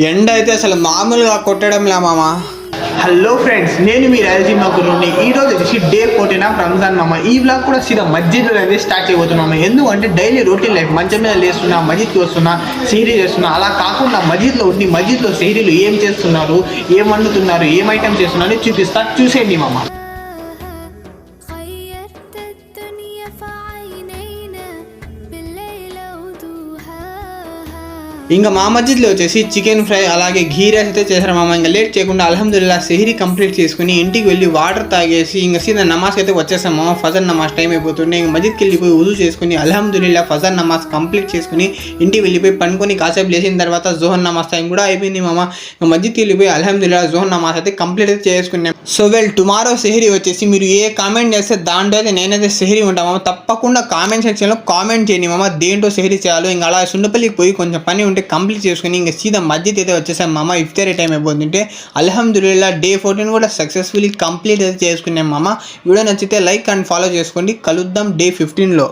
ఎండ అయితే అసలు మామూలుగా కొట్టడంలే మామ. హలో ఫ్రెండ్స్, నేను మీ రాయలసీమ గురుని. ఈ రోజు వచ్చేసి డే 14 రంజాన్ మామ. ఈ వ్లాగ్ కూడా సీదా మస్జిద్ అనేది స్టార్ట్ చేయబోతున్నాము. ఎందుకంటే డైలీ రొటీన్ లైఫ్ మంచం మీద లేస్తున్నా, మస్జిద్కి వస్తున్నా, సెహరీ చేస్తున్నా. అలా కాకుండా మస్జిద్లో ఉండి మస్జిద్లో సెహరీలు ఏం చేస్తున్నారు, ఏం వండుతున్నారు, ఏం ఐటమ్ చేస్తున్నారు చూపిస్తా, చూసేయండి మామ. ఇంకా మా మస్జిద్లో వచ్చేసి చికెన్ ఫ్రై అలాగే ఘీ రైస్ అయితే చేశారు మామ. ఇంకా లేట్ చేయకుండా అల్హమ్దుల్లా సెహరీ కంప్లీట్ చేసుకుని ఇంటికి వెళ్ళి వాటర్ తాగేసి ఇంకా సీదా నమాజ్ అయితే వచ్చేసాం మామ. ఫజర్ నమాజ్ టైం అయిపోతుండే ఇంకా మస్జిద్కి వెళ్ళిపోయి ఉజు చేసుకుని అల్హమ్దుల్లా ఫజర్ నమాజ్ కంప్లీట్ చేసుకుని ఇంటికి వెళ్ళిపోయి పండుకొని కాసేపు లేచిన తర్వాత జోహర్ నమాజ్ టైం కూడా అయిపోయింది మామ. ఇంకా మస్జిద్కి వెళ్ళిపోయి అల్హమ్దుల్లా జోహర్ నమాజ్ అయితే కంప్లీట్ అయితే చేసుకున్నాం. సో వెల్ టుమారో సెహరీ వచ్చేసి మీరు ఏ కామెంట్ చేస్తే దాంట్లో అయితే నేనైతే సెహరీ ఉంటాను మామ. తప్పకుండా కామెంట్ సెక్షన్లో కామెంట్ చేయండి మామ, దేంట్లో సెహరీ చేయాలో. ఇంకా అలా సుండపల్లికి పోయి కొంచెం పని కంప్లీట్ చేసుకుని ఇంకా సీదా మస్జిద్ అయితే వచ్చేసాం మామ. ఇఫ్తారీ టైం అయిపోతుంటే అల్హమ్దుల్లా డే 14 కూడా సక్సెస్ఫుల్లీ కంప్లీట్ అయితే చేసుకున్నాం మామ. వీడియో నచ్చితే లైక్ అండ్ ఫాలో చేసుకోండి. కలుద్దాం డే 15లో.